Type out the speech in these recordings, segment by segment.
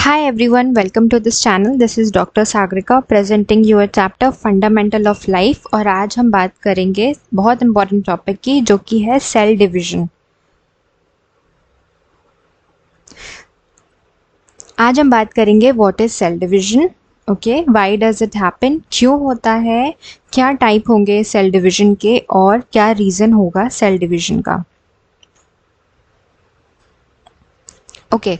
Hi everyone, welcome to this channel. This is Dr. Sagrika presenting you a chapter Fundamental of Life और आज हम बात करेंगे बहुत important टॉपिक की जो कि है सेल डिवीजन। आज हम बात करेंगे what is cell division, okay, why does it happen, क्यों होता है, क्या टाइप होंगे सेल डिवीजन के और क्या रीज़न होगा सेल डिवीजन का। ओके,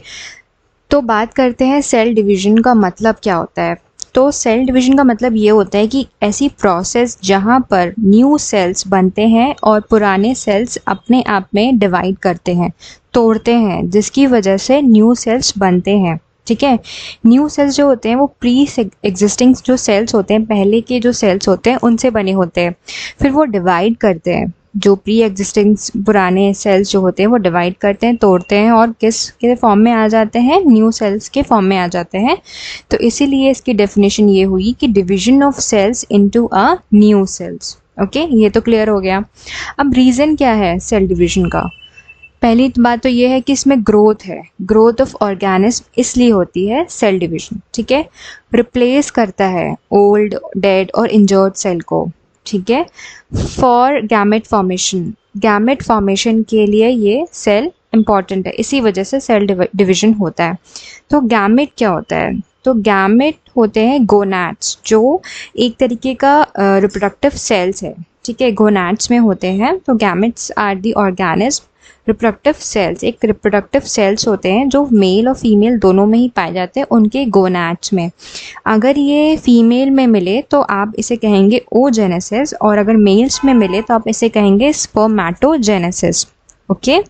तो बात करते हैं सेल डिवीजन का मतलब क्या होता है। तो सेल डिवीजन का मतलब ये होता है कि ऐसी प्रोसेस जहाँ पर न्यू सेल्स बनते हैं और पुराने सेल्स अपने आप में डिवाइड करते हैं, तोड़ते हैं, जिसकी वजह से न्यू सेल्स बनते हैं। ठीक है, न्यू सेल्स जो होते हैं वो प्री एग्जिस्टिंग जो सेल्स होते हैं, पहले के जो सेल्स होते हैं उनसे बने होते हैं, फिर वो डिवाइड करते हैं। जो प्री एग्जिस्टिंग पुराने सेल्स जो होते हैं वो डिवाइड करते हैं, तोड़ते हैं और किस के फॉर्म में आ जाते हैं, न्यू सेल्स के फॉर्म में आ जाते हैं। तो इसीलिए इसकी डेफिनेशन ये हुई कि division of cells into a new cells. Okay, ये तो क्लियर हो गया। अब रीज़न क्या है सेल डिवीजन का। पहली बात तो ये है कि इसमें ग्रोथ है, ग्रोथ ऑफ ऑर्गेनिज्म इसलिए होती है सेल डिवीजन। ठीक है, रिप्लेस करता है ओल्ड, डेड और इंजर्ड सेल को। ठीक है, for gamete formation, gamete formation के लिए ये सेल इंपॉर्टेंट है, इसी वजह से सेल डिवीजन होता है। तो गैमेट क्या होता है, तो गैमेट होते हैं गोनैड्स, जो एक तरीके का रिप्रोडक्टिव सेल्स है। ठीक है, गोनैड्स में होते हैं। तो gametes are the organism reproductive cells, एक रिप्रोडक्टिव सेल्स होते हैं जो मेल और फीमेल दोनों में ही पाए जाते हैं उनके गोनैड्स में। अगर ये फीमेल में मिले तो आप इसे कहेंगे ओजेनेसिस, और अगर मेल्स में मिले तो आप इसे कहेंगे स्पर्मेटोजेनेसिस। ओके,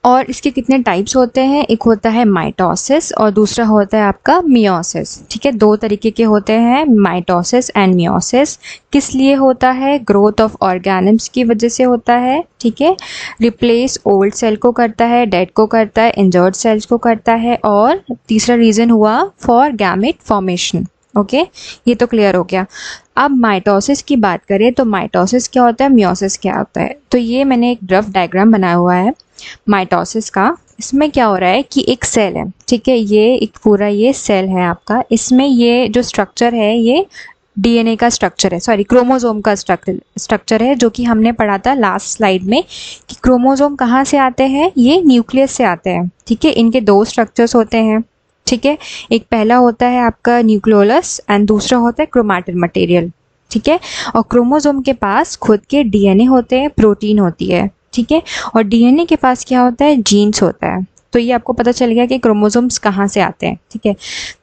और इसके कितने टाइप्स होते हैं, एक होता है माइटोसिस और दूसरा होता है आपका मियोसिस। ठीक है, दो तरीके के होते हैं, माइटोसिस एंड मियोसिस। किस लिए होता है, ग्रोथ ऑफ ऑर्गेनिम्स की वजह से होता है। ठीक है, रिप्लेस ओल्ड सेल को करता है, डेड को करता है, इंजर्ड सेल्स को करता है, और तीसरा रीज़न हुआ फॉर गैमेट फॉर्मेशन। ओके, ये तो क्लियर हो गया। अब माइटोसिस की बात करें तो माइटोसिस क्या होता है, मियोसिस क्या होता है। तो ये मैंने एक रफ डायग्राम बनाया हुआ है माइटोसिस का। इसमें क्या हो रहा है कि एक सेल है, ठीक है, ये एक पूरा ये सेल है आपका, इसमें ये जो स्ट्रक्चर है ये डीएनए का स्ट्रक्चर है, सॉरी क्रोमोसोम का स्ट्रक्चर है, जो कि हमने पढ़ा था लास्ट स्लाइड में कि क्रोमोसोम कहाँ से आते हैं, ये न्यूक्लियस से आते हैं। ठीक है, इनके दो स्ट्रक्चर्स होते हैं। ठीक है, एक पहला होता है आपका न्यूक्लियोलस एंड दूसरा होता है क्रोमैटिन मटेरियल। ठीक है, और क्रोमोसोम के पास खुद के डीएनए होते हैं, प्रोटीन होती है। ठीक है, और डीएनए के पास क्या होता है, जीन्स होता है। तो ये आपको पता चल गया कि क्रोमोसोम्स कहाँ से आते हैं। ठीक है,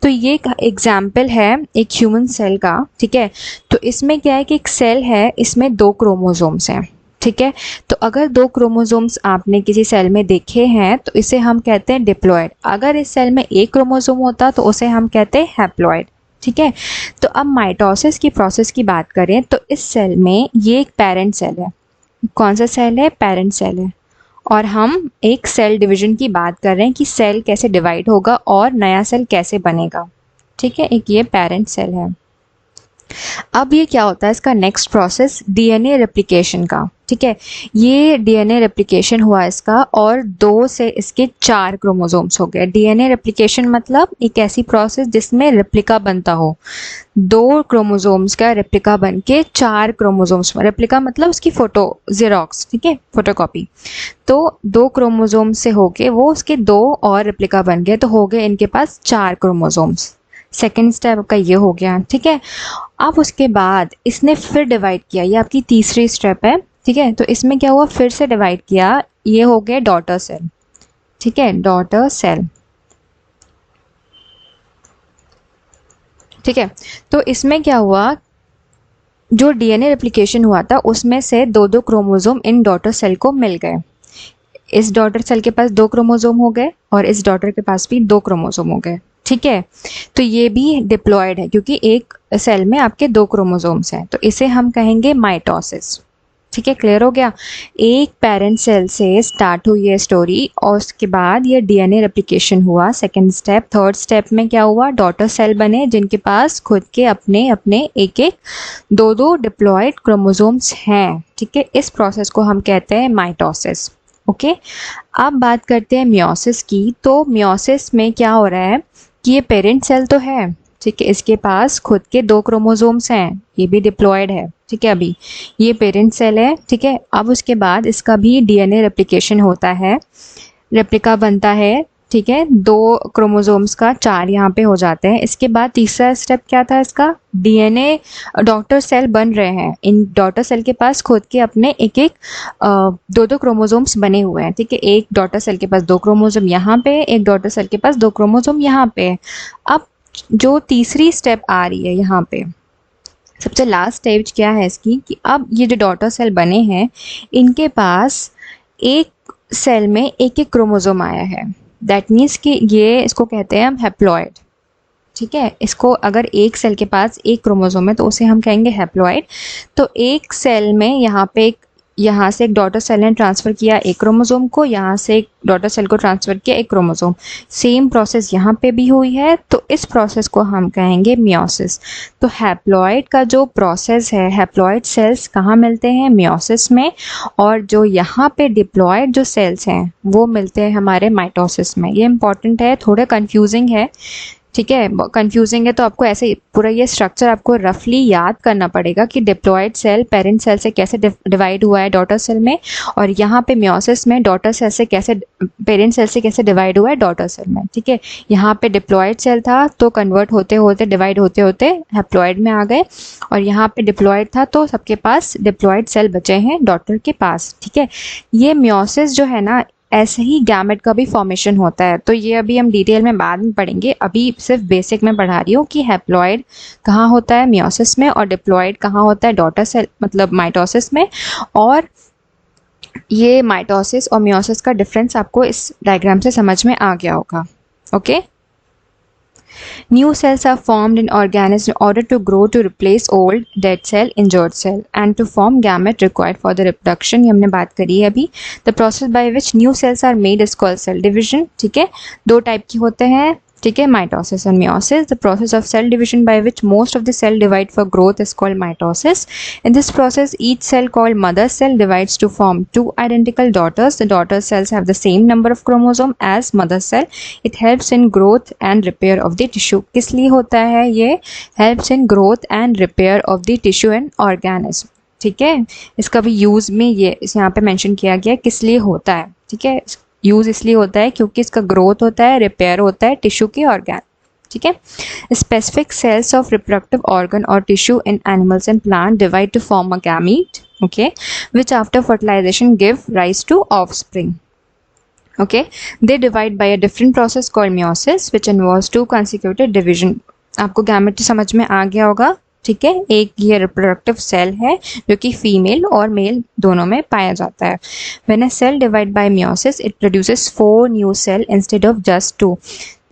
तो ये एक एग्जाम्पल है एक ह्यूमन सेल का। ठीक है, तो इसमें क्या है कि एक सेल है, इसमें दो क्रोमोसोम्स हैं। ठीक है, तो अगर दो क्रोमोसोम्स आपने किसी सेल में देखे हैं तो इसे हम कहते हैं डिप्लॉयड। अगर इस सेल में एक क्रोमोसोम होता तो उसे हम कहते हैं हैप्लॉयड। ठीक है, तो अब माइटोसिस की प्रोसेस की बात करें तो इस सेल में ये एक पेरेंट सेल है। कौन सा सेल है, पेरेंट सेल है। और हम एक सेल डिवीजन की बात कर रहे हैं कि सेल कैसे डिवाइड होगा और नया सेल कैसे बनेगा। ठीक है, एक ये पेरेंट सेल है। अब ये क्या होता है, इसका नेक्स्ट प्रोसेस डीएनए रेप्लिकेशन का। ठीक है, ये डीएनए रेप्लिकेशन हुआ इसका और 2 से इसके 4 क्रोमोसोम्स हो गए। डीएनए रेप्लिकेशन मतलब एक ऐसी प्रोसेस जिसमें रेप्लिका बनता हो, 2 क्रोमोसोम्स का रेप्लिका बन के 4 क्रोमोसोम्स, रेप्लिका मतलब उसकी फोटो जेरोक्स, ठीक है, फोटोकॉपी। तो 2 क्रोमोसोम्स से होके वो उसके 2 और रेप्लिका बन गए, तो हो गए इनके पास 4 क्रोमोसोम्स। सेकेंड स्टेप का ये हो गया। ठीक है, अब उसके बाद इसने फिर डिवाइड किया, ये आपकी तीसरी स्टेप है। ठीक है, तो इसमें क्या हुआ, फिर से डिवाइड किया, ये हो गया डॉटर सेल। ठीक है, डॉटर सेल। ठीक है, तो इसमें क्या हुआ, जो डीएनए रेप्लिकेशन हुआ था उसमें से 2-2 क्रोमोसोम इन डॉटर सेल को मिल गए। इस डॉटर सेल के पास 2 क्रोमोसोम हो गए और इस डॉटर के पास भी 2 क्रोमोसोम हो गए। ठीक है, तो ये भी डिप्लॉयड है क्योंकि एक सेल में आपके 2 क्रोमोसोम्स हैं, तो इसे हम कहेंगे माइटोसिस। ठीक है, क्लियर हो गया। एक पेरेंट सेल से स्टार्ट हुई ये स्टोरी और उसके बाद ये डीएनए रेप्लिकेशन हुआ, सेकंड स्टेप। थर्ड स्टेप में क्या हुआ, डॉटर सेल बने जिनके पास खुद के अपने अपने एक एक 2-2 डिप्लॉयड क्रोमोसोम्स हैं। ठीक है, इस प्रोसेस को हम कहते हैं माइटोसिस। ओके, अब बात करते हैं मियोसिस की। तो मियोसिस में क्या हो रहा है कि ये पेरेंट सेल तो है, ठीक है, इसके पास खुद के 2 क्रोमोसोम्स हैं, ये भी डिप्लॉयड है, ठीक है, अभी ये पेरेंट सेल है, ठीक है। अब उसके बाद इसका भी डीएनए रेप्लिकेशन होता है, रेप्लिका बनता है, ठीक है, 2 क्रोमोसोम्स का 4 यहाँ पे हो जाते हैं। इसके बाद तीसरा स्टेप क्या था इसका, डीएनए डॉटर सेल बन रहे हैं। इन डॉटर सेल के पास खुद के अपने एक 2 क्रोमोसोम्स बने हुए हैं, ठीक है, एक डॉटर सेल के पास 2 क्रोमोसोम यहाँ पे, एक डॉटर सेल के पास 2 क्रोमोसोम यहाँ पे। अब जो तीसरी स्टेप आ रही है यहाँ पे, सबसे लास्ट स्टेज क्या है इसकी, कि अब ये जो डॉटर सेल बने हैं इनके पास एक सेल में एक क्रोमोसोम आया है। दैट मीन्स कि ये इसको कहते हैं हम हैप्लॉइड, ठीक है। इसको अगर एक सेल के पास एक क्रोमोसोम है तो उसे हम कहेंगे हैप्लॉइड। तो एक सेल में यहाँ से एक डॉटर सेल ने ट्रांसफ़र किया एक क्रोमोसोम को, यहाँ से एक डॉटर सेल को ट्रांसफ़र किया एक क्रोमोसोम। सेम प्रोसेस यहाँ पे भी हुई है, तो इस प्रोसेस को हम कहेंगे मियोसिस। तो हैप्लॉइड का जो प्रोसेस है, हैप्लॉइड सेल्स कहाँ मिलते हैं, मियोसिस में, और जो यहाँ पे डिप्लॉयड जो सेल्स हैं वो मिलते हैं हमारे माइटोसिस में। ये इंपॉर्टेंट है, थोड़ा कन्फ्यूजिंग है, ठीक है, कंफ्यूजिंग है, तो आपको ऐसे पूरा ये स्ट्रक्चर आपको रफली याद करना पड़ेगा कि डिप्लॉयड सेल पेरेंट सेल से कैसे डिवाइड हुआ है डॉटर सेल में, और यहाँ पे मियोसिस में डॉटर सेल से कैसे पेरेंट सेल से कैसे डिवाइड हुआ है डॉटर सेल में, ठीक है। यहाँ पे डिप्लॉयड सेल था तो कन्वर्ट होते होते डिवाइड होते होते हैप्लॉयड में आ गए, और यहाँ पे डिप्लॉयड था तो सबके पास डिप्लॉयड सेल बचे हैं डॉटर के पास, ठीक है। ये मियोसिस जो है ना, ऐसे ही गैमेट का भी फॉर्मेशन होता है, तो ये अभी हम डिटेल में बाद में पढ़ेंगे, अभी सिर्फ बेसिक में पढ़ा रही हूँ कि हैप्लॉइड कहाँ होता है, मियोसिस में, और डिप्लॉयड कहाँ होता है, डॉटर सेल मतलब माइटोसिस में। और ये माइटोसिस और मियोसिस का डिफरेंस आपको इस डायग्राम से समझ में आ गया होगा। Okay, New cells are formed in organisms in order to grow to replace old, dead cell, injured cell and to form gamete required for the reproduction. ये हमने बात करी है अभी. The process by which new cells are made is called cell division. ठीक है, 2 type की होते हैं, ठीक है, माइटोसिस और meiosis. The process of cell division by which most of the cell divide for growth is called mitosis. In this process, each cell called mother cell divides to form 2 identical daughters. The daughter cells have the same number of chromosome as mother cell. It helps in growth and repair of the tissue. किस लिए होता है ये? Helps in growth and repair of the tissue and organism. ठीक है, इसका भी use में ये यहाँ पे मेंशन किया गया किस लिए होता है, ठीक है. यूज़ इसलिए होता है क्योंकि इसका ग्रोथ होता है, रिपेयर होता है टिश्यू के ऑर्गन, ठीक है. Specific cells of reproductive organ और tissue in animals and plant divide to form a gamete, okay, which after fertilization give rise to offspring. Okay, they divide by a different process called meiosis, which involves 2 consecutive division. आपको gamete समझ में आ गया होगा, ठीक है. एक ये reproductive cell है जो कि फीमेल और मेल दोनों में पाया जाता है. When a cell divide by meiosis it produces 4 new cell instead of just 2.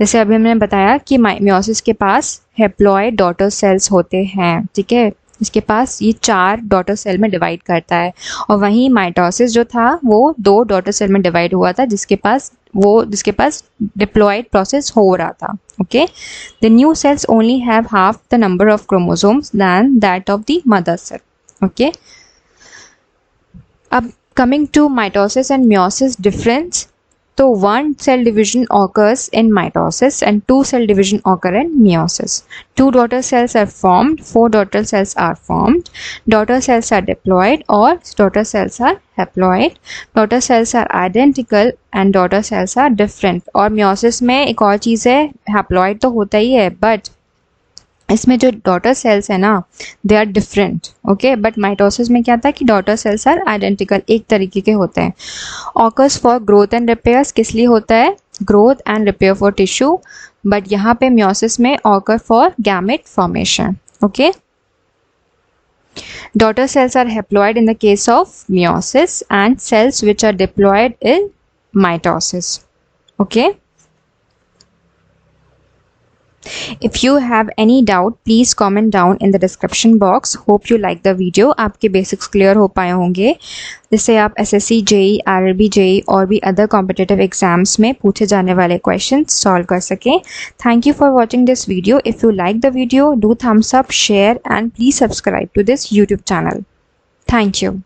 जैसे अभी हमने बताया कि मियोसिस के पास हैप्लॉइड डॉटर सेल्स होते हैं, ठीक है. इसके पास ये 4 डॉटर सेल में डिवाइड करता है, और वहीं माइटोसिस जो था वो 2 डॉटर सेल में डिवाइड हुआ था जिसके पास डिप्लॉयड प्रोसेस हो रहा था. Okay, the new cells only have half the number of chromosomes than that of the mother cell. Okay, अब coming to mitosis and meiosis difference. तो 1 cell division occurs in mitosis and 2 cell division occur in meiosis. 2 daughter cells are formed, 4 daughter cells are formed. Daughter cells are diploid or daughter cells are haploid. Daughter cells are identical and daughter cells are different. और meiosis में एक और चीज़ है, haploid तो होता ही है but इसमें जो डॉटर सेल्स है ना they are different. Okay, but mitosis में क्या था कि डॉटर सेल्स आर आइडेंटिकल, एक तरीके के होते हैं. Occurs for growth and repairs, किस लिए होता है? Growth and repair for tissue. But यहाँ पे मियोसिस में occur for gamete formation. Okay, daughter cells are haploid in the case of meiosis and cells which are diploid in mitosis. Okay, if you have any doubt please comment down in the description box. Hope you like the video. आपके basics clear हो पाए होंगे जिससे आप SSC, JEE, RRB, JEE और भी other competitive exams में पूछे जाने वाले questions solve कर सकें. Thank you for watching this video. If you like the video, do thumbs up, share and please subscribe to this YouTube channel. Thank you.